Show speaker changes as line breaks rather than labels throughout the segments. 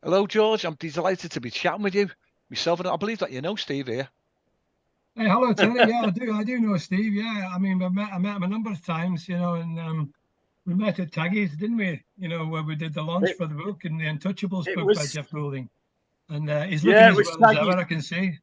Hello, George. I'm delighted to be chatting with you. Myself, and I believe that you know Steve here.
Hey, hello, Terry. Yeah, I do. I do know Steve. Yeah, I mean, I met him a number of times, and we met at Taggy's, didn't we? Where we did the launch
It,
for the book and the Untouchables
it
book by
was,
Jeff Goulding. And he's looking
yeah, it
as
was
well as ever,
Taggy's.
I can see.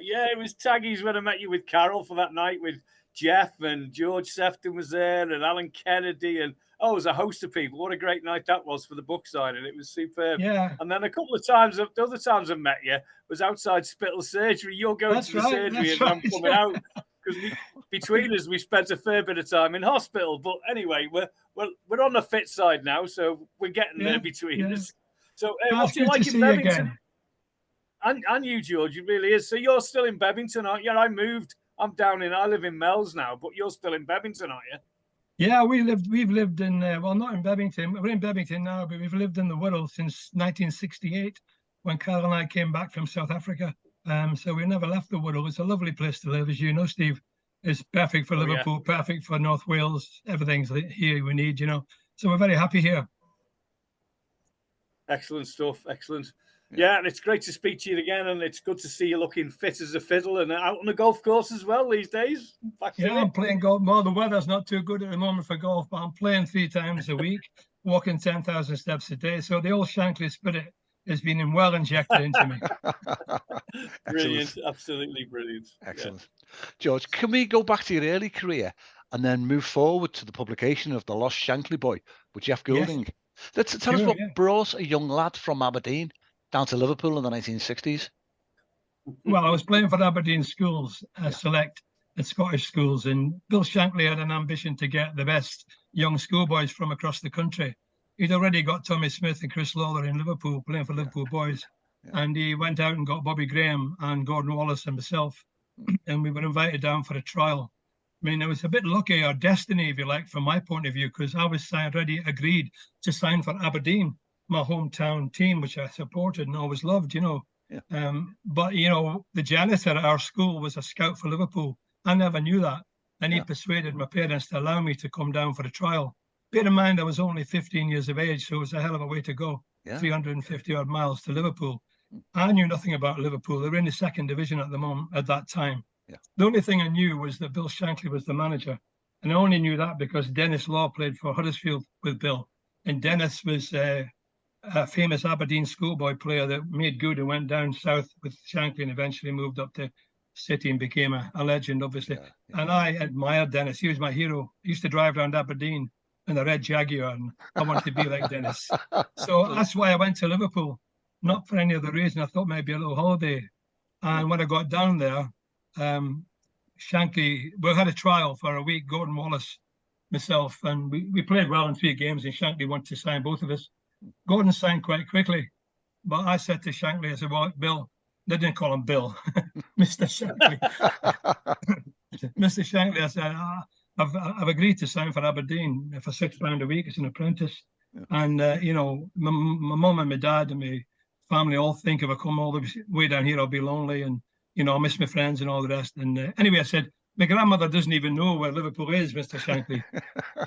Yeah, it was Taggy's when I met you with Carol for that night with Jeff, and George Sefton was there, and Alan Kennedy, and it was a host of people. What a great night that was for the book signing. It was superb.
Yeah,
And then a couple of times, the other times I met you was outside Spittle Surgery. You're going
that's
to the
right.
surgery,
That's
and I'm
right.
coming out because between us we spent a fair bit of time in hospital. But anyway, we're on the fit side now, so we're getting there between us. So what's it like in Bevington? And you, George, it really is. So you're still in Bevington, aren't you? I moved. I live in Mells now, but you're still in Bevington, aren't you?
Yeah, we've lived in, well, not in Bevington. We're in Bevington now, but we've lived in the Wirral since 1968 when Carol and I came back from South Africa. So we never left the Wirral. It's a lovely place to live, as you know, Steve. It's perfect for Liverpool, perfect for North Wales. Everything's here we need, So we're very happy here.
Excellent stuff. Excellent. Yeah, and it's great to speak to you again, and it's good to see you looking fit as a fiddle and out on the golf course as well these days.
I'm playing golf. Well, the weather's not too good at the moment for golf, but I'm playing 3 times a week, walking 10,000 steps a day. So the old Shankly spirit has been well injected into me.
Brilliant. Absolutely brilliant.
Excellent. Yeah. George, can we go back to your early career and then move forward to the publication of The Lost Shankly Boy with Jeff Goulding? Yes. Tell us what brought a young lad from Aberdeen down to Liverpool in the 1960s.
Well, I was playing for Aberdeen Schools, select at Scottish schools, and Bill Shankly had an ambition to get the best young schoolboys from across the country. He'd already got Tommy Smith and Chris Lawler in Liverpool, playing for Liverpool boys. And he went out and got Bobby Graham and Gordon Wallace and myself, and we were invited down for a trial. I mean, it was a bit lucky, or destiny, if you like, from my point of view, because I was already agreed to sign for Aberdeen, my hometown team, which I supported and always loved,
Yeah.
But, the janitor at our school was a scout for Liverpool. I never knew that. And he persuaded my parents to allow me to come down for a trial. Bear in mind, I was only 15 years of age, so it was a hell of a way to go, 350 odd miles to Liverpool. I knew nothing about Liverpool. They were in the 2nd division at that time.
Yeah.
The only thing I knew was that Bill Shankly was the manager. And I only knew that because Dennis Law played for Huddersfield with Bill. And Dennis was a famous Aberdeen schoolboy player that made good and went down south with Shankly and eventually moved up to City and became a legend, obviously. Yeah. And I admired Dennis. He was my hero. He used to drive around Aberdeen in a red Jaguar, and I wanted to be like Dennis. So that's why I went to Liverpool, not for any other reason. I thought maybe a little holiday. And when I got down there, Shankly, we had a trial for a week, Gordon Wallace, myself, and we played well in 3 games, and Shankly wanted to sign both of us. Gordon signed quite quickly, but I said to Shankly, I said, well, Bill, they didn't call him Bill, Mr. Shankly. Mr. Shankly, I said, I've agreed to sign for Aberdeen for £6 a week as an apprentice. Yeah. And, my mum and my dad and my family all think if I come all the way down here, I'll be lonely and, I'll miss my friends and all the rest. And anyway, I said, my grandmother doesn't even know where Liverpool is, Mr. Shankly.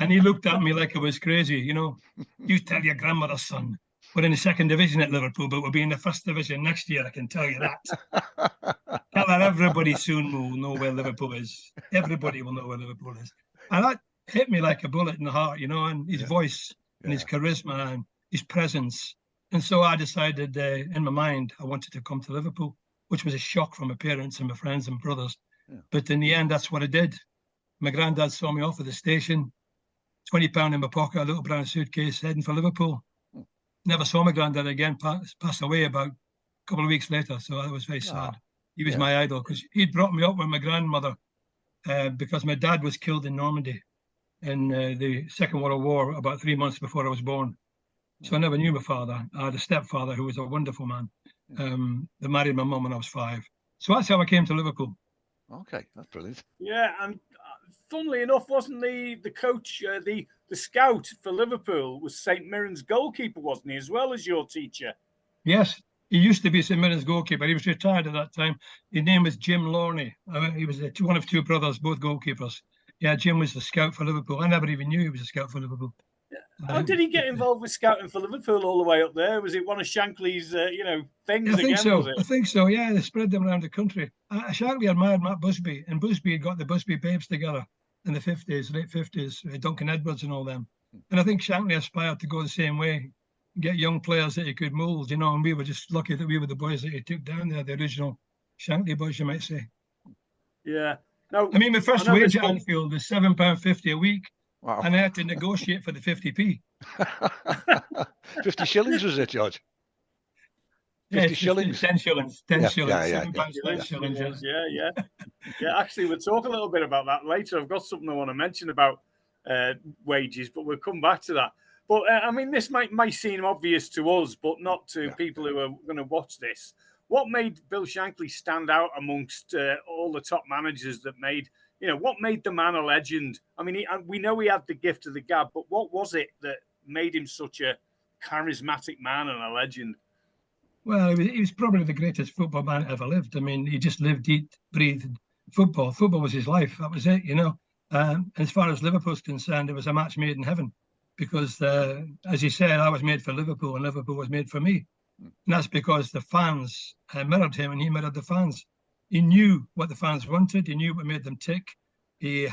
And he looked at me like I was crazy, You tell your grandmother, son, we're in the 2nd division at Liverpool, but we'll be in the 1st division next year, I can tell you that. Tell her everybody soon will know where Liverpool is. Everybody will know where Liverpool is. And that hit me like a bullet in the heart, and his voice and his charisma and his presence. And so I decided in my mind, I wanted to come to Liverpool, which was a shock for my parents and my friends and brothers. Yeah. But in the end, that's what I did. My granddad saw me off at the station, £20 in my pocket, a little brown suitcase, heading for Liverpool. Never saw my granddad again, passed away about a couple of weeks later. So that was very sad. He was my idol because he'd brought me up with my grandmother because my dad was killed in Normandy in the Second World War about 3 months before I was born. So I never knew my father. I had a stepfather who was a wonderful man that married my mum when I was 5. So that's how I came to Liverpool.
Okay, that's brilliant.
Yeah, and funnily enough, wasn't the coach, the scout for Liverpool was St Mirren's goalkeeper, wasn't he, as well as your teacher?
Yes, he used to be St Mirren's goalkeeper. He was retired at that time. His name was Jim Lornie. He was one of 2 brothers, both goalkeepers. Yeah, Jim was the scout for Liverpool. I never even knew he was a scout for Liverpool.
How did he get involved with scouting for Liverpool all the way up there? Was it one of Shankly's, things
I think
again?
So.
Was it?
I think so. Yeah, they spread them around the country. Shankly admired Matt Busby, and Busby had got the Busby Babes together in the 50s, late 50s, Duncan Edwards and all them. And I think Shankly aspired to go the same way, get young players that he could mould, and we were just lucky that we were the boys that he took down there, the original Shankly boys, you might say.
Yeah. No,
I mean, my first wage at Anfield was £7.50 a week.
Wow.
And I had to negotiate for the 50p.
50 shillings was it, George? 50 shillings.
10 shillings. 10 shillings.
Yeah.
£7 shillings.
Yeah. Actually, we'll talk a little bit about that later. I've got something I want to mention about wages, but we'll come back to that. But I mean, this might seem obvious to us, but not to people who are going to watch this. What made Bill Shankly stand out amongst all the top managers that made, what made the man a legend? I mean, we know he had the gift of the gab, but what was it that made him such a charismatic man and a legend?
Well, he was probably the greatest football man ever lived. I mean, he just lived, eat, breathed football. Football was his life. That was it, As far as Liverpool's concerned, it was a match made in heaven because, as he said, I was made for Liverpool and Liverpool was made for me. And that's because the fans mirrored him and he mirrored the fans. He knew what the fans wanted. He knew what made them tick. He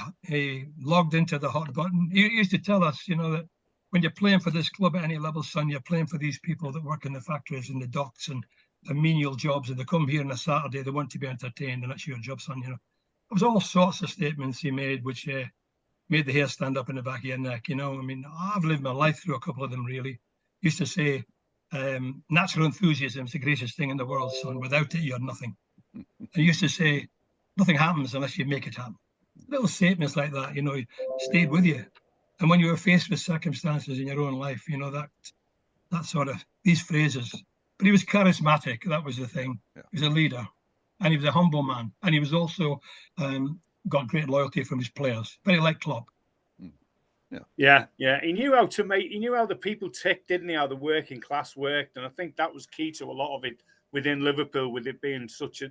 logged into the hot button. He used to tell us, that when you're playing for this club at any level, son, you're playing for these people that work in the factories and the docks and the menial jobs, and they come here on a Saturday, they want to be entertained, and that's your job, son, It was all sorts of statements he made, which made the hair stand up in the back of your neck, I mean, I've lived my life through a couple of them, really. He used to say, natural enthusiasm is the greatest thing in the world, son. Without it, you're nothing. I used to say, nothing happens unless you make it happen. Little statements like that, stayed with you. And when you were faced with circumstances in your own life, that sort of, these phrases. But he was charismatic. That was the thing. Yeah. He was a leader. And he was a humble man. And he was also got great loyalty from his players. Very like Klopp.
Yeah. He knew how the people ticked, didn't he? How the working class worked. And I think that was key to a lot of it within Liverpool, with it being such a,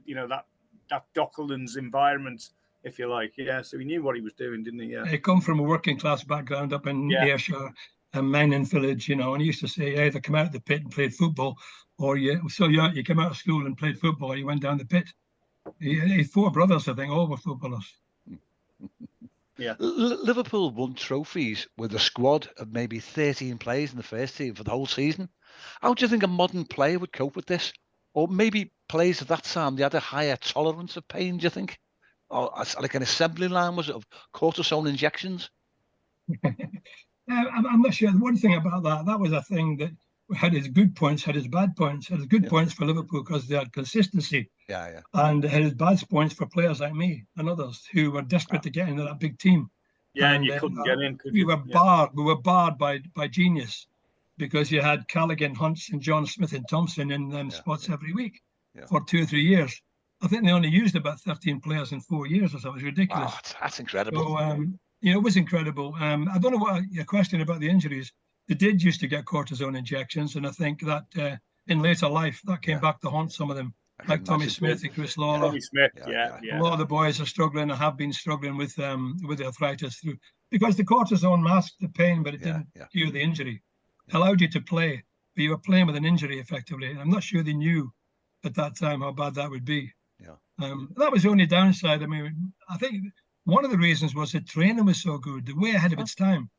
that Docklands environment, if you like. Yeah. So he knew what he was doing, didn't he? Yeah.
He come from a working class background up in Ayrshire and Mining Village, and he used to say, either come out of the pit and played football, or you come out of school and played football, or you went down the pit. He had 4 brothers, I think, all were footballers.
Yeah.
Liverpool won trophies with a squad of maybe 13 players in the first team for the whole season. How do you think a modern player would cope with this? Or maybe players of that time, they had a higher tolerance of pain, do you think? Or like an assembly line, was it, of cortisone injections?
I'm not sure. One thing about that was a thing that had its good points, had its bad points. Had its good points for Liverpool because they had consistency. And had its bad points for players like me and others who were desperate to get into that big team.
Yeah, and you couldn't get in.
We were barred by genius because you had Callaghan, Hunts, and John Smith and Thompson in them spots every week for 2 or 3 years. I think they only used about 13 players in 4 years or so. It was ridiculous.
Wow, that's incredible.
So, it was incredible. I don't know what your question about the injuries. They did used to get cortisone injections, and I think that in later life that came back to haunt some of them, like Tommy Smith and Chris Lawler.
Tommy Smith,
A lot of the boys are struggling and have been struggling with arthritis because the cortisone masked the pain, but it didn't cure the injury. It allowed you to play, but you were playing with an injury effectively. And I'm not sure they knew at that time how bad that would be. That was the only downside. I mean, I think one of the reasons was that training was so good, way ahead of its time.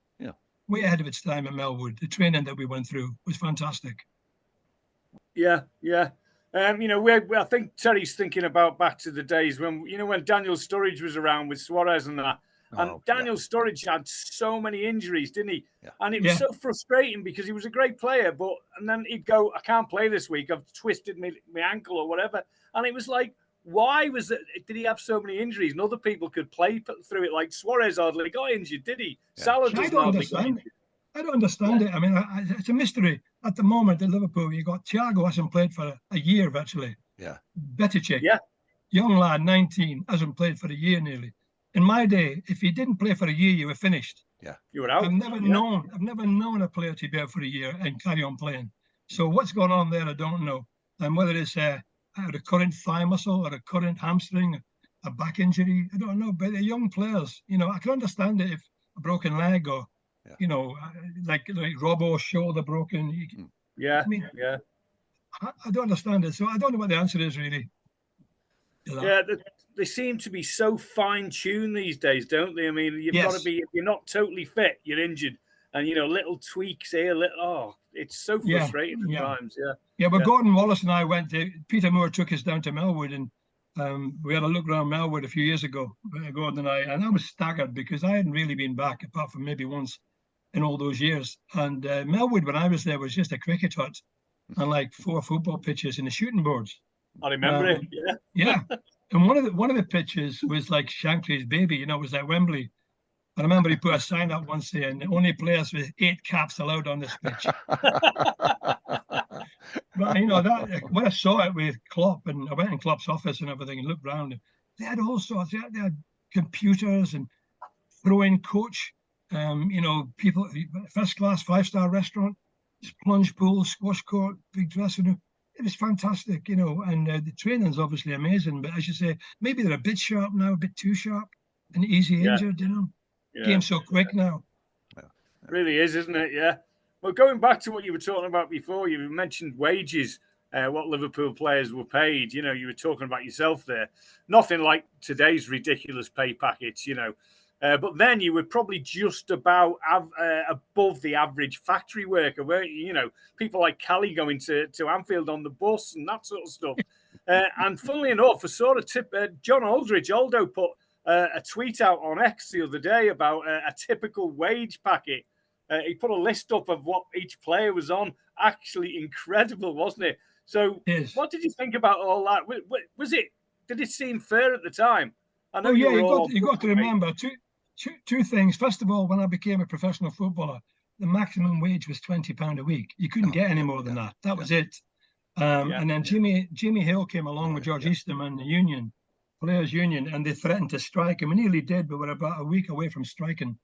Way ahead of its time at Melwood. The training that we went through was fantastic.
Yeah. I think Terry's thinking about back to the days when Daniel Sturridge was around with Suarez and that. And Daniel Sturridge had so many injuries, didn't he? And it was so frustrating because he was a great player, and then he'd go, I can't play this week. I've twisted my ankle or whatever. And it was like, why was it? Did he have so many injuries? And other people could play through it. Like Suarez hardly got injured, did he? Salah doesn't hardly get injured.
I don't understand it. I mean, it's a mystery. At the moment at Liverpool, you got Thiago hasn't played for a year virtually. Beticek, young lad, 19, hasn't played for a year nearly. In my day, if you didn't play for a year, you were finished.
You were out.
I've never known a player to be out for a year and carry on playing. So what's going on there, I don't know. And whether it's a recurrent thigh muscle or a recurrent hamstring, a back injury, I don't know. But the young players, I can understand it if a broken leg or you know, like Robbo's shoulder broken.
Yeah,
I mean,
yeah.
I don't understand it. So I don't know what the answer is really.
Yeah, they seem to be so fine-tuned these days, don't they? I mean, you've got to be, if you're not totally fit, you're injured. And, you know, little tweaks here, it's so frustrating at times,
Yeah, but Gordon Wallace and I Peter Moore took us down to Melwood, and we had a look around Melwood a few years ago, Gordon and I was staggered because I hadn't really been back, apart from maybe once in all those years. And Melwood, when I was there, was just a cricket hut and like 4 football pitches and the shooting boards.
I remember it.
Yeah. And one of the pitches was like Shankly's baby, you know, it was like Wembley. I remember he put a sign up once saying only players with 8 caps allowed on this pitch. But you know, that when I saw it with Klopp, and I went in Klopp's office and everything and looked around, they had all sorts. They had computers and throw-in coach, you know, people, first class 5-star restaurant, plunge pool, squash court, big dressing room. It was fantastic, you know, and the training's obviously amazing. But as you say, maybe they're a bit sharp now, a bit too sharp, and easy injured, you know. Game's so quick now.
It really is, isn't it? Yeah. Well, going back to what you were talking about before, you mentioned wages, what Liverpool players were paid. You know, you were talking about yourself there. Nothing like today's ridiculous pay package, you know. But then you were probably just about above the average factory worker, weren't you? You know, people like Callie going to Anfield on the bus and that sort of stuff. And funnily enough, I saw a tip. John Aldo put a tweet out on X the other day about a typical wage packet. He put a list up of what each player was on. Actually incredible, wasn't it? So what did you think about all that? Did it seem fair at the time? I know
you got to remember two things. First of all, when I became a professional footballer, the maximum wage was £20 a week. You couldn't get any more than that. That was it. And then Jimmy Hill came along with George Easterman, the union, players' union, and they threatened to strike, and we nearly did, but we're about a week away from striking.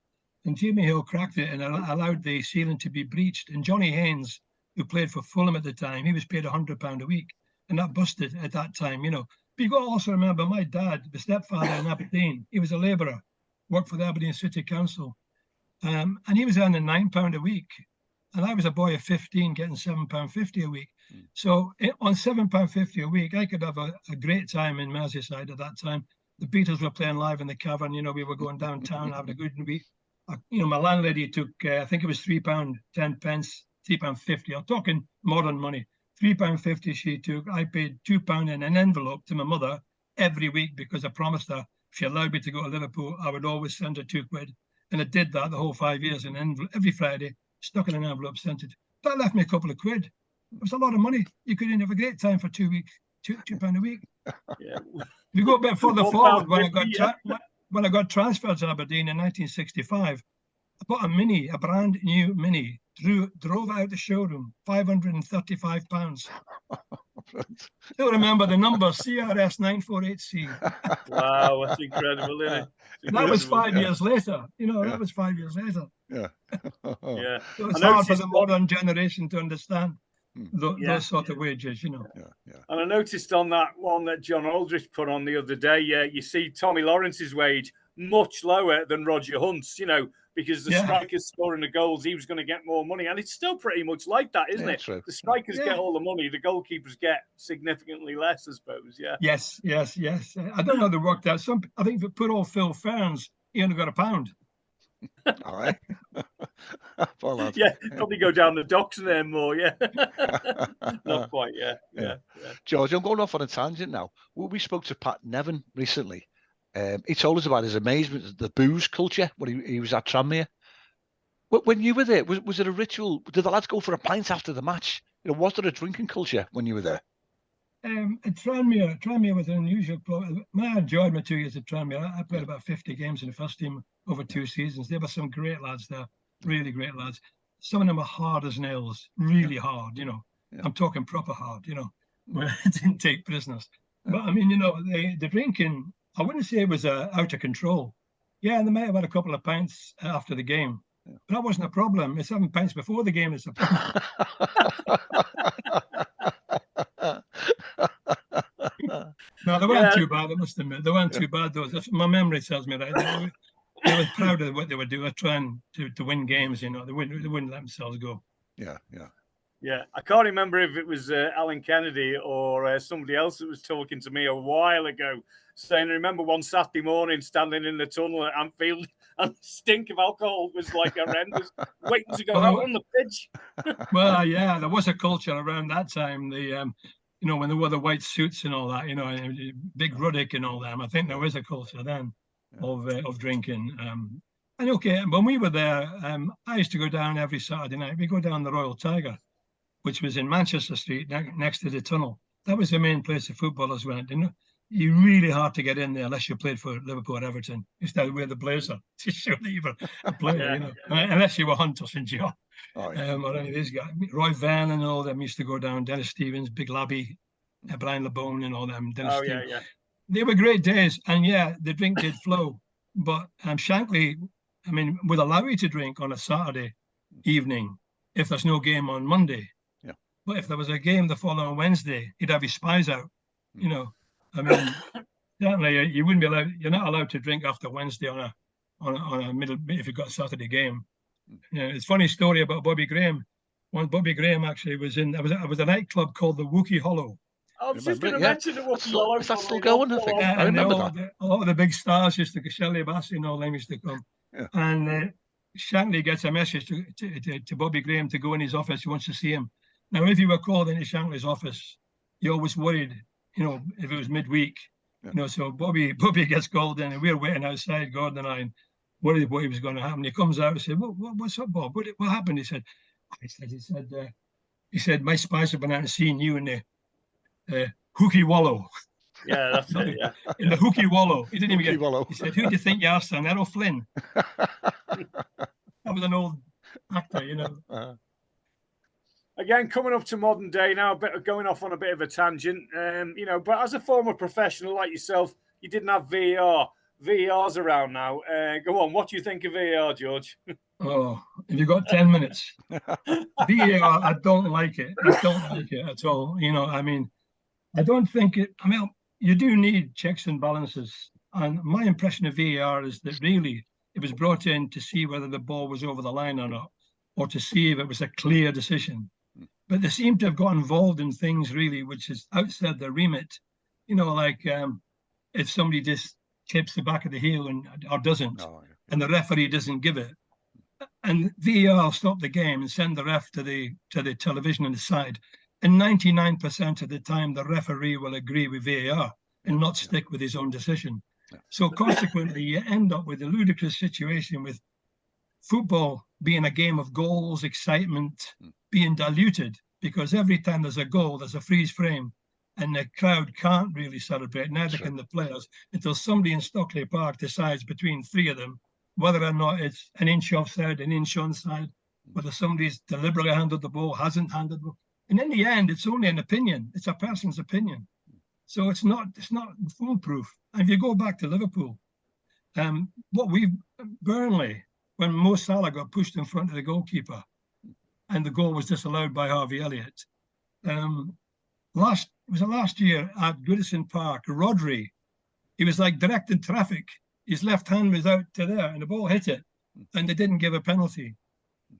And Jimmy Hill cracked it and allowed the ceiling to be breached. And Johnny Haynes, who played for Fulham at the time, he was paid £100 a week, and that busted at that time, you know. But you got to also remember, my dad, the stepfather in Aberdeen, he was a labourer, worked for the Aberdeen City Council, and he was earning £9 a week, and I was a boy of 15 getting £7.50 a week. So on £7.50 a week, I could have a great time in Merseyside at that time. The Beatles were playing live in the Cavern. You know, we were going downtown having a good week. You know, my landlady took, I think it was £3.10, £3.50. I'm talking modern money. £3.50 she took. I paid £2 in an envelope to my mother every week because I promised her if she allowed me to go to Liverpool, I would always send her £2. And I did that the whole 5 years in envelope, every Friday, stuck in an envelope, sent it. That left me a couple of quid. It was a lot of money. You could have a great time for 2 weeks, £2 a week. Yeah. We go a bit further forward when I got transferred to Aberdeen in 1965. I bought a brand new Mini, drove out the showroom, £535. Still remember the number, CRS 948C.
Wow, that's incredible, isn't it?
That was 5 years later. You know, that was 5 years later.
Yeah.
So it's hard for the modern generation to understand those sort of wages, you know.
And I noticed on that one that John Aldrich put on the other day, you see Tommy Lawrence's wage much lower than Roger Hunt's, you know, because the strikers scoring the goals, he was going to get more money. And it's still pretty much like that, isn't it? True. The strikers get all the money, the goalkeepers get significantly less, I suppose,
Yes. I don't know how they worked out. I think for poor old Phil Ferns, he only got £1.
All right.
Probably go down the docks and earn more, Not quite,
George, I'm going off on a tangent now. We spoke to Pat Nevin recently. He told us about his amazement at the booze culture when he was at Tranmere. When you were there, was it a ritual? Did the lads go for a pint after the match? You know, was there a drinking culture when you were there?
At Tranmere was an unusual club. I enjoyed my 2 years at Tranmere. I played about 50 games in the first team over 2 seasons. There were some great lads there, really great lads. Some of them were hard as nails, really hard, you know. I'm talking proper hard, you know, where I didn't take prisoners. But I mean, you know, the drinking, I wouldn't say it was out of control. Yeah, they might have had a couple of pints after the game. But that wasn't a problem. It's having pints before the game is a problem. No, they weren't too bad, I must admit. They weren't too bad, though. My memory tells me right. they were proud of what they were doing. They were trying to win games, you know. They wouldn't let themselves go.
Yeah, I can't remember if it was Alan Kennedy or somebody else that was talking to me a while ago, saying, I remember one Saturday morning standing in the tunnel at Anfield and the stink of alcohol was like horrendous, waiting to go out on the pitch.
Well, yeah, there was a culture around that time. The you know, when there were the white suits and all that, you know, Big Ruddick and all them. I think there was a culture then of drinking. And okay, when we were there, I used to go down every Saturday night. We go down the Royal Tiger, which was in Manchester Street, next to the tunnel. That was the main place the footballers went. And you really hard to get in there unless you played for Liverpool or Everton. You used to wear the blazer to show that you were a player, you know, unless you were Hunt or St John. Or any of these guys. Roy Van and all them used to go down. Dennis Stevens, Big Labby, Brian LeBone and all them. Dennis Stevens. They were great days. And yeah, the drink did flow. But Shankly, I mean, would allow you to drink on a Saturday evening if there's no game on Monday. But if there was a game the following Wednesday, he'd have his spies out. You know, I mean, certainly you wouldn't be allowed. You're not allowed to drink after Wednesday on a middle if you've got a Saturday game. You know, it's a funny story about Bobby Graham. When Bobby Graham actually was in, I was a nightclub called the Wookie Hollow.
I was just going to mention the Wookie Hollow.
Is that still going? I think I remember that.
A lot of the big stars used to, Shelley Bassey and all them used to come. And Shankly gets a message to Bobby Graham to go in his office. He wants to see him. Now, if you were called into Shankly's office, you always worried, you know, if it was midweek, you know. So Bobby gets called in, and we're waiting outside, Gordon and I, and worried what was going to happen. He comes out and said, "What's up, Bob? What happened?" He said, "My spies have been out and seen you in the Hookie Wallow."
Yeah, that's it. Yeah,
in the Hookie Wallow. He didn't even get.
Wallow.
He said, "Who do you think you are, son? Errol Flynn." That was an old actor, you know.
Again, coming up to modern day now, going off on a bit of a tangent, you know, but as a former professional like yourself, you didn't have VAR. VAR's around now. Go on, what do you think of VAR, George?
Oh, have you got 10 minutes? VAR, I don't like it. I don't like it at all. You know, I mean, I don't think it, I mean, you do need checks and balances. And my impression of VAR is that really it was brought in to see whether the ball was over the line or not, or to see if it was a clear decision. But they seem to have got involved in things really which is outside their remit. You know, like if somebody just tips the back of the heel or doesn't, and the referee doesn't give it, and VAR will stop the game and send the ref to the television on the side. And 99% of the time, the referee will agree with VAR and not stick with his own decision. So consequently, you end up with a ludicrous situation with football being a game of goals, excitement, being diluted, because every time there's a goal, there's a freeze frame, and the crowd can't really celebrate, neither can the players, until somebody in Stockley Park decides between three of them whether or not it's an inch offside, an inch onside, whether somebody's deliberately handled the ball, hasn't handled the ball. And in the end, it's only an opinion. It's a person's opinion. So it's not foolproof. And if you go back to Liverpool, Burnley, when Mo Salah got pushed in front of the goalkeeper and the goal was disallowed by Harvey Elliott. Last year at Goodison Park, Rodri, he was like directing traffic. His left hand was out to there and the ball hit it and they didn't give a penalty.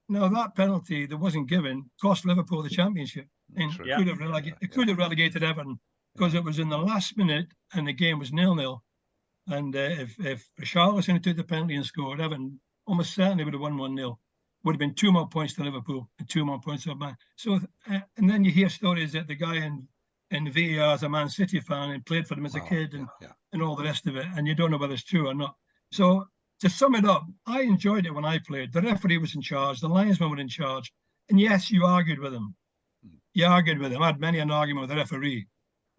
Now that penalty that wasn't given cost Liverpool the championship and could have relegated Everton because it was in the last minute and the game was 0-0. And if Richarlison had took the penalty and scored, Everton almost certainly would have won 1-0. Would have been 2 more points to Liverpool and 2 more points to Man. So, and then you hear stories that the guy in VAR is a Man City fan and played for them as a kid and all the rest of it, and you don't know whether it's true or not. So to sum it up, I enjoyed it when I played. The referee was in charge, the linesmen were in charge, and yes, you argued with him. I had many an argument with the referee,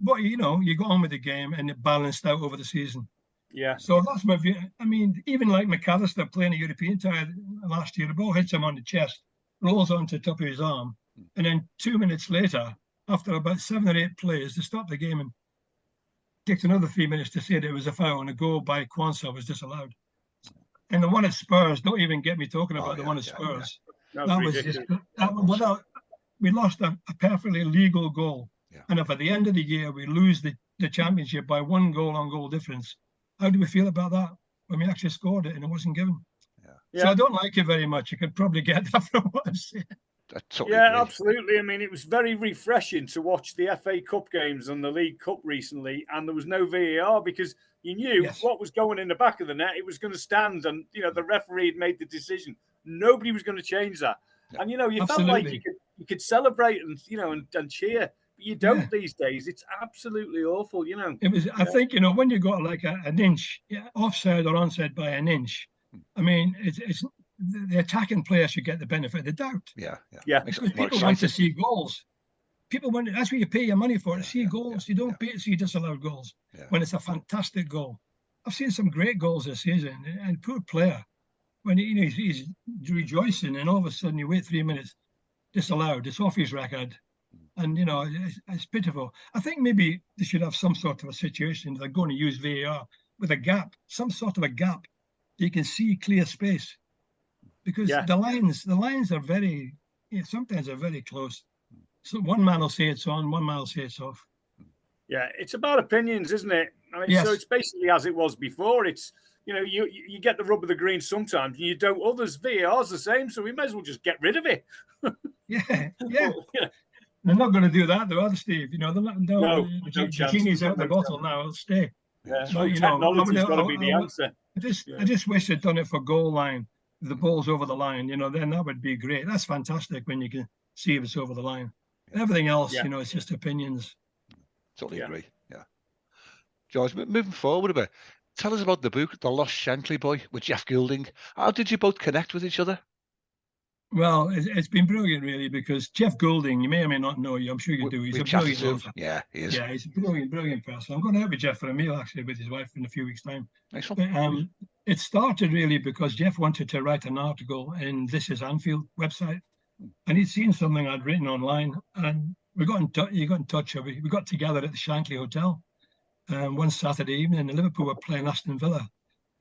but you know, you got on with the game and it balanced out over the season.
Yeah.
So that's my view. I mean, even like McAllister playing a European tie last year, the ball hits him on the chest, rolls onto the top of his arm, and then 2 minutes later, after about 7 or 8 plays, they stopped the game and takes another 3 minutes to say that it was a foul and a goal by Quansah was disallowed. And the one at Spurs, don't even get me talking about the one at Spurs. That was just we lost a perfectly legal goal. And if at the end of the year we lose the championship by 1 goal on goal difference, how do we feel about that? when we actually scored it and it wasn't given.
Yeah.
So I don't like it very much. You could probably get that from what I'm saying.
Totally
yeah,
agree.
absolutely. I mean, it was very refreshing to watch the FA Cup games and the League Cup recently, and there was no VAR because you knew what was going in the back of the net. It was going to stand, and the referee had made the decision. Nobody was going to change that. Yeah. And you felt like you could celebrate and and cheer, but you don't these days. It's absolutely awful.
It was. I think when you got like an inch offside or onside by an inch. I mean, it's the attacking player should get the benefit of the doubt.
Yeah.
Because people want to see goals. People want. That's what you pay your money for, to see goals. You don't pay to see disallowed goals when it's a fantastic goal. I've seen some great goals this season, and poor player when he's rejoicing, and all of a sudden you wait 3 minutes, disallowed. It's off his record, and it's pitiful. I think maybe they should have some sort of a situation. They're going to use VAR with a gap, some sort of a gap. You can see clear space. Because the lines are very, sometimes are very close. So one man will say it's on, one man will say it's off.
Yeah, it's about opinions, isn't it? I mean, so it's basically as it was before. It's you get the rub of the green sometimes, and you don't others. VAR's the same, so we may as well just get rid of it.
Yeah. They're not going to do that, though, are they, Steve? The genie's out of the bottle now. It'll stay.
Yeah, but, technology's got to be the answer.
I just wish they'd done it for goal line. The ball's over the line, then that would be great. That's fantastic when you can see if it's over the line. Everything else, it's just opinions.
Totally agree. Yeah. George, moving forward a bit, tell us about the book, The Lost Shankly Boy, with Jeff Goulding. How did you both connect with each other?
Well, it's been brilliant, really, because Jeff Goulding, you may or may not know, I'm sure you do. He's a brilliant author.
Yeah, he is.
Yeah, he's a brilliant person. I'm going to out with Jeff for a meal, actually, with his wife in a few weeks' time.
Nice one.
It started really because Jeff wanted to write an article in This Is Anfield website, and he'd seen something I'd written online, and we got in touch. He got in touch. We got together at the Shankly Hotel one Saturday evening, and Liverpool were playing Aston Villa.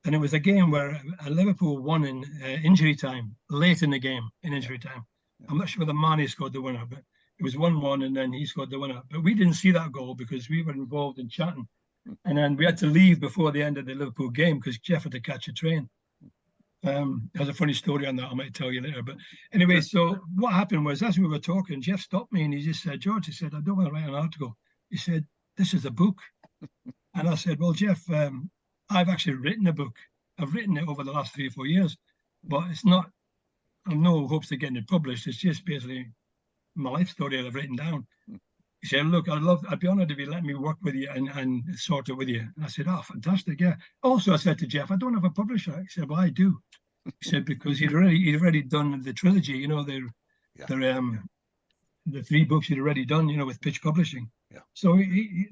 And it was a game where Liverpool won in injury time, late in the game, in injury time. I'm not sure whether Mane scored the winner, but it was 1-1, and then he scored the winner. But we didn't see that goal because we were involved in chatting. And then we had to leave before the end of the Liverpool game because Jeff had to catch a train. There's a funny story on that I might tell you later. But anyway, so what happened was, as we were talking, Jeff stopped me and he just said, George, he said, I don't want to write an article. He said, this is a book. And I said, well, Jeff, I've actually written a book. I've written it over the last 3 or 4 years, but it's not, I've no hopes of getting it published. It's just basically my life story that I've written down. He said, look, I'd be honored if you let me work with you and sort it with you. And I said, oh, fantastic, yeah. Also, I said to Jeff, I don't have a publisher. He said, well, I do. He said, because he'd already done the trilogy, the 3 books he'd already done, with Pitch Publishing.
Yeah.
So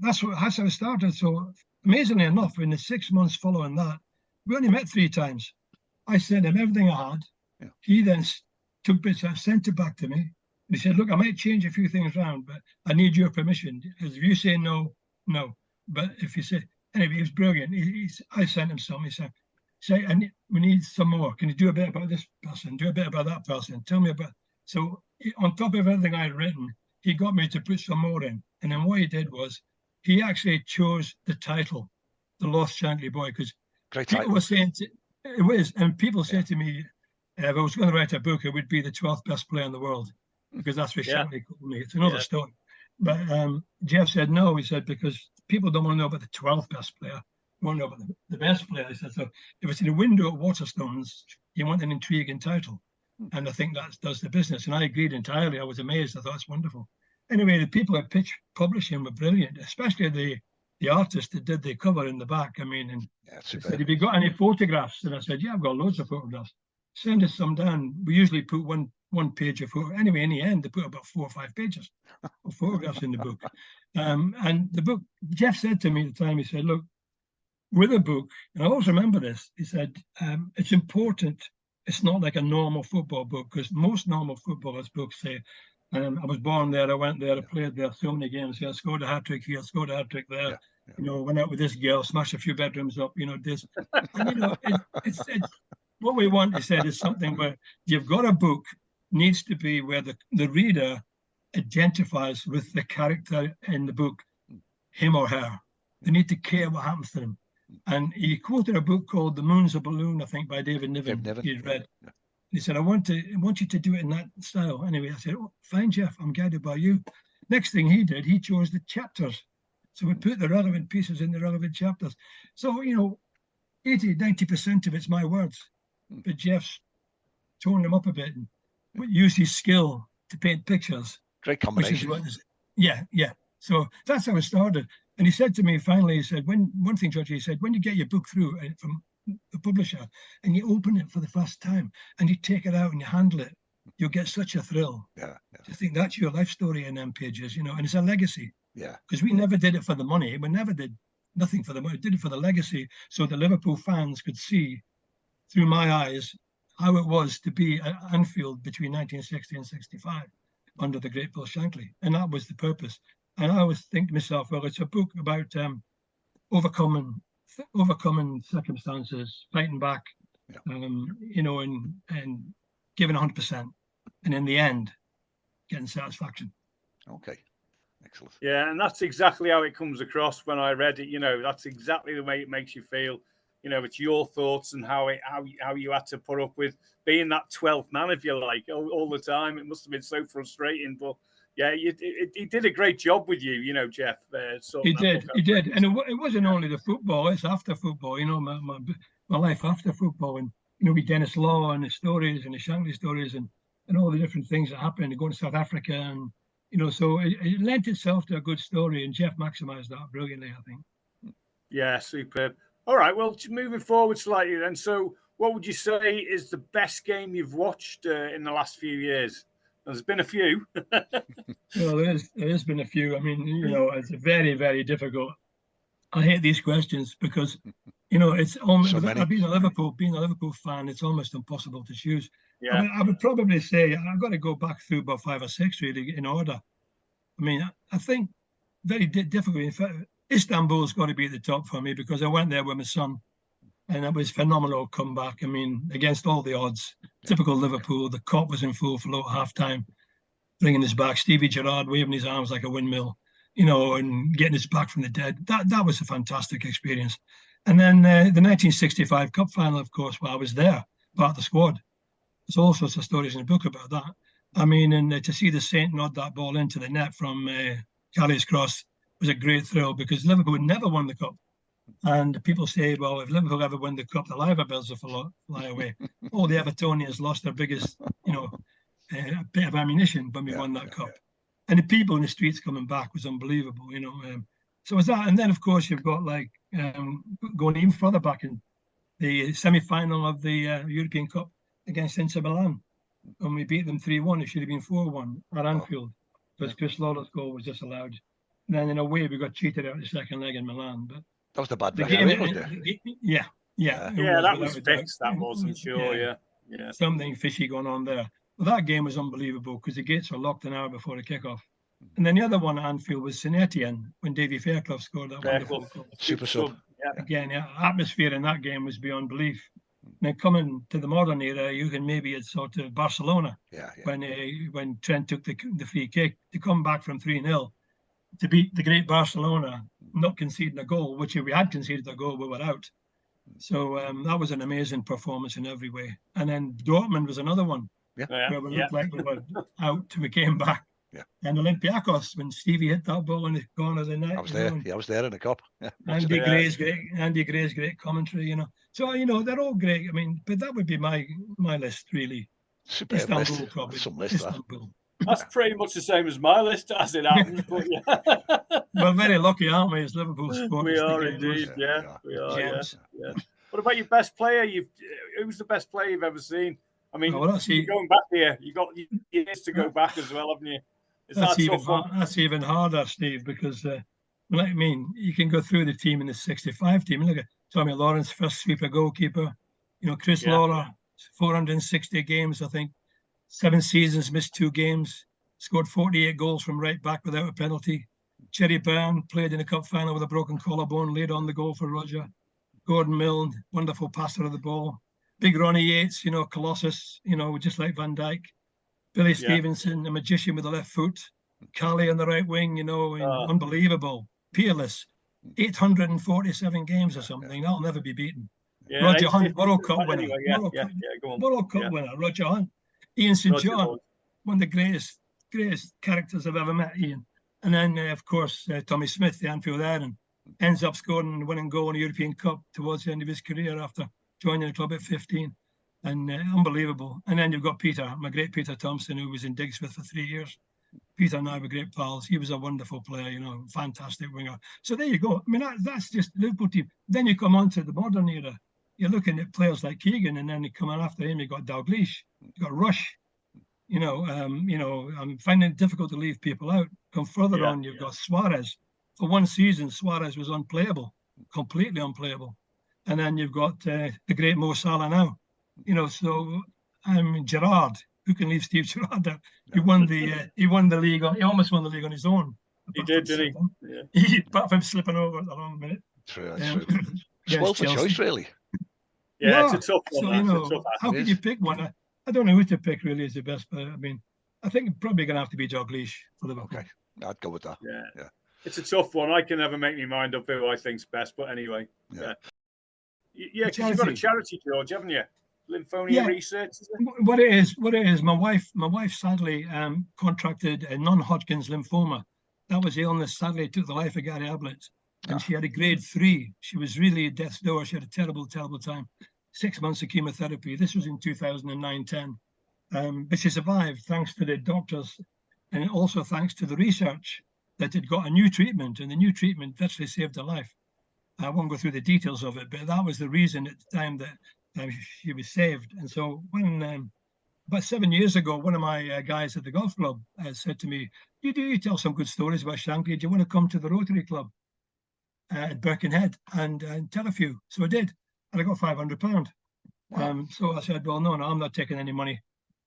that's how it started. So amazingly enough, in the 6 months following that, we only met 3 times. I sent him everything I had. Yeah. He then took bits, sent it back to me. He said, look, I might change a few things around, but I need your permission. Because if you say no, no. But if you say, anyway, he was brilliant. I sent him some. He said, we need some more. Can you do a bit about this person? Do a bit about that person? Tell me about. So on top of everything I had written, he got me to put some more in. And then what he did was, he actually chose the title, The Lost Shankly Boy, because people were saying, it was, and people say to me, if I was going to write a book, it would be the 12th best player in the world, because that's what Shankly called me. It's another story. But Jeff said no. He said, because people don't want to know about the 12th best player. They want to know about the best player. He said, so if it's in a window at Waterstones, you want an intriguing title. And I think that does the business. And I agreed entirely. I was amazed. I thought it's wonderful. Anyway, the people at Pitch Publishing were brilliant, especially the artist that did the cover in the back. I mean, and he said, have you got any photographs? And I said, yeah, I've got loads of photographs. Send us some down. We usually put one page of photo. Anyway, in the end, they put about 4 or 5 pages of photographs in the book. And the book, Jeff said to me at the time, he said, look, with a book, and I always remember this, he said, it's important. It's not like a normal football book, because most normal footballers' books say, I was born there, I went there, I played there so many games here, I scored a hat-trick here, I scored a hat-trick there, went out with this girl, smashed a few bedrooms up, this. And, it's what we want, he said, is something where you've got a book, needs to be where the reader identifies with the character in the book, him or her. They need to care what happens to them. And he quoted a book called The Moon's a Balloon, I think, by David Niven. He'd read.
Yeah.
He said, I want you to do it in that style. Anyway, I said, oh, fine, Jeff, I'm guided by you. Next thing he did, he chose the chapters. So we put the relevant pieces in the relevant chapters. So, 80, 90% of it's my words. But Jeff's toned them up a bit and used his skill to paint pictures.
Great combination.
Yeah. So that's how it started. And he said to me, finally, he said, one thing, Georgie, he said, when you get your book through from the publisher and you open it for the first time and you take it out and you handle it, you'll get such a thrill.
Yeah.
I think that's your life story in them pages, and it's a legacy.
Yeah.
Because we never did it for the money. We never did nothing for the money. We did it for the legacy so the Liverpool fans could see through my eyes how it was to be at Anfield between 1960 and 65 under the great Bill Shankly. And that was the purpose. And I always think to myself, well, it's a book about overcoming circumstances, fighting back, and giving 100%. And in the end, getting satisfaction.
Okay. Excellent.
Yeah, and that's exactly how it comes across when I read it. That's exactly the way it makes you feel. It's your thoughts and how you had to put up with being that 12th man, if you like, all the time. It must have been so frustrating, but yeah, he did a great job with you, Jeff.
He did, and it wasn't only the football; it's after football. My life after football, and with Dennis Law and the stories and the Shankly stories and all the different things that happened. Going to South Africa, and so it lent itself to a good story, and Jeff maximised that brilliantly, I think.
Yeah, superb. All right, well, moving forward slightly then. So, what would you say is the best game you've watched in the last few years? There's been a few.
Well, there has been a few. I mean, it's very, very difficult. I hate these questions because, it's almost. Being a Liverpool fan, it's almost impossible to choose.
Yeah.
I would probably say I've got to go back through about 5 or 6 really in order. I mean, I think very difficult. In fact, Istanbul's got to be at the top for me because I went there with my son, and it was phenomenal comeback. I mean, against all the odds, typical Liverpool. The Kop was in full flow at half-time, bringing us back. Stevie Gerrard waving his arms like a windmill, and getting us back from the dead. That was a fantastic experience. And then the 1965 Cup final, of course, I was there, part of the squad. There's all sorts of stories in the book about that. I mean, and to see the Saint nod that ball into the net from Callie's cross was a great thrill because Liverpool never won the Cup. And people say, well, if Liverpool ever win the Cup, the Liver Bells will fly away. All the Evertonians lost their biggest, bit of ammunition when we won that Cup. And the people in the streets coming back was unbelievable, So it was that. And then, of course, you've got going even further back in the semi-final of the European Cup against Inter Milan. And we beat them 3-1. It should have been 4-1 at Anfield because Chris Lawler's goal was disallowed. And then in a way, we got cheated out the second leg in Milan. But
that was the bad
game.
Yeah.
That was fixed. That wasn't sure. Yeah.
Something fishy going on there. Well, that game was unbelievable because the gates were locked an hour before the kickoff. And then the other one at Anfield was St Etienne when Davy Fairclough scored that wonderful goal.
Super sub.
Yeah.
Again, atmosphere in that game was beyond belief. Now coming to the modern era, you can maybe it's sort of Barcelona when Trent took the free kick to come back from 3-0 to beat the great Barcelona, not conceding a goal, which if we had conceded a goal, we were out. So that was an amazing performance in every way. And then Dortmund was another one where we looked like we were out till we came back.
Yeah.
And Olympiacos, when Stevie hit that ball in the corner of the net.
I was there. I was there in the Cup. Yeah.
Andy Gray's great commentary, So, they're all great. I mean, but that would be my list, really.
Superb
Istanbul,
list.
probably.
Some list,
Istanbul. That's pretty much the same as my list as it happens. But
We're very lucky, aren't we, as Liverpool supporters?
We are indeed. Yeah, we are. Yeah. What about your best player? Who's the best player you've ever seen? I mean, you're going back here. You got years to go back as well, haven't you?
That's even harder, Steve, because you can go through the team in the 65 team. Look at Tommy Lawrence, first sweeper goalkeeper. Chris Lawler, 460 games, I think. 7 seasons, missed 2 games, scored 48 goals from right back without a penalty. Cherry Byrne played in a cup final with a broken collarbone, laid on the goal for Roger. Gordon Milne, wonderful passer of the ball. Big Ronnie Yates, Colossus, just like Van Dijk. Billy Stevenson, a magician with the left foot. Callie on the right wing, unbelievable, peerless. 847 games or something. That'll never be beaten.
Yeah,
Roger Hunt, World Cup winner.
Anyway, go on.
World Cup winner, Roger Hunt. Ian St John, one of the greatest characters I've ever met, Ian. And then, of course, Tommy Smith, the Anfield Aaron, ends up scoring the winning goal in the European Cup towards the end of his career after joining the club at 15. And unbelievable. And then you've got Peter, my great Peter Thompson, who was in Digsworth for 3 years. Peter and I were great pals. He was a wonderful player, you know, fantastic winger. So there you go. I mean, that's just the Liverpool team. Then you come on to the modern era. You're looking at players like Keegan, and then you come on after him, you got Dalglish, you got Rush. You know, I'm finding it difficult to leave people out. Come further on, you've got Suarez. For one season, Suarez was unplayable, completely unplayable. And then you've got the great Mo Salah now. You know, so Gerrard. Who can leave Steve Gerrard out? He won the league. He almost won the league on his own.
He did, didn't he?
Yeah. Apart from slipping over at the long minute.
True. Well for choice, really.
Yeah, it's a tough one.
So, you know, how can you pick one? I don't know who to pick really as the best, but I mean, I think it's probably going to have to be Dalglish for Liverpool.
Okay, I'd go with that.
Yeah. It's a tough one. I can never make my mind up who I think's best, but anyway. Yeah, because you've got a charity, George, haven't you? Lymphonia Research. Is it?
What it is. My wife sadly contracted a non-Hodgkin's lymphoma. That was the illness. Sadly, took the life of Gary Ablett, and she had a grade 3. She was really at death's door. She had a terrible time. 6 months of chemotherapy. This was in 2009-10, but she survived thanks to the doctors, and also thanks to the research that had got a new treatment, and the new treatment virtually saved her life. I won't go through the details of it, but that was the reason at the time that she was saved. And so when about 7 years ago, one of my guys at the golf club said to me, you tell some good stories about Shankly. Do you want to come to the Rotary Club at Birkenhead and tell a few? So I did, and I got £500. Wow. So I said, well, no, I'm not taking any money.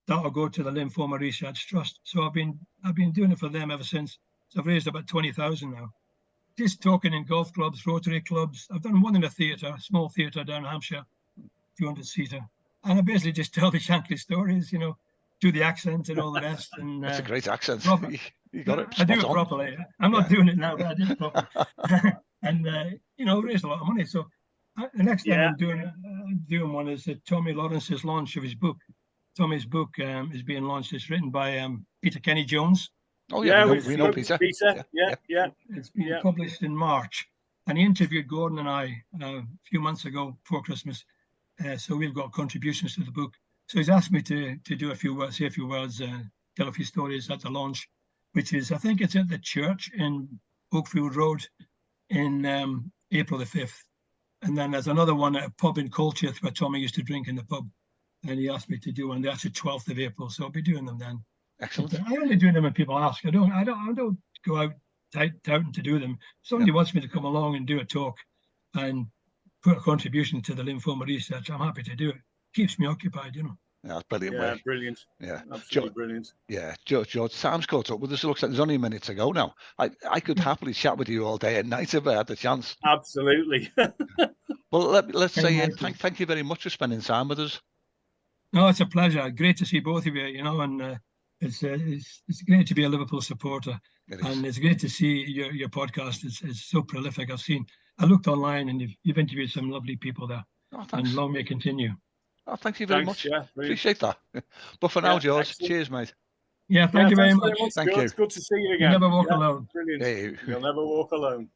That'll go to the Lymphoma Research Trust. So I've been doing it for them ever since. So I've raised about 20,000 now. Just talking in golf clubs, Rotary clubs. I've done one in a theatre, a small theatre down in Hampshire, 200-seater. And I basically just tell the Shankly stories, you know, do the accent and all the rest. And
that's a great accent. You got it.
I do it properly. I'm not doing it now, but I do it properly. And, you know, raised a lot of money. So the next thing I'm doing one is Tommy Lawrence's launch of his book. Tommy's book is being launched. It's written by Peter Kenny Jones.
Oh, yeah, we know Peter.
Yeah.
It's been published in March. And he interviewed Gordon and I a few months ago before Christmas. So we've got contributions to the book. So he's asked me to do a few words, say a few words, tell a few stories at the launch, which is, I think it's at the church in Oakfield Road in April the 5th. And then there's another one at a pub in Colchester where Tommy used to drink in the pub. And he asked me to do one. That's the 12th of April. So I'll be doing them then.
Excellent.
I only do them when people ask. I don't go out touting to do them. If somebody wants me to come along and do a talk and put a contribution to the lymphoma research, I'm happy to do it. Keeps me occupied, you know.
Yeah, that's brilliant.
Yeah, brilliant.
Yeah,
absolutely brilliant.
Yeah, George, Sam's caught up with us. It looks like there's only a minute to go now. I could happily chat with you all day and night if I had the chance.
Absolutely.
Well, let's say thank you very much for spending time with us.
No, it's a pleasure. Great to see both of you, you know, and it's great to be a Liverpool supporter. And it's great to see your podcast. It's so prolific. I looked online and you've interviewed some lovely people there.
Oh, thanks.
And long may it continue.
Oh, thank you very much. Yeah, appreciate that. But for now, George, cheers, mate.
Yeah, thank you very much.
Thank you. It's good to see you again.
You'll never walk alone.
Brilliant. Hey. You'll never walk alone.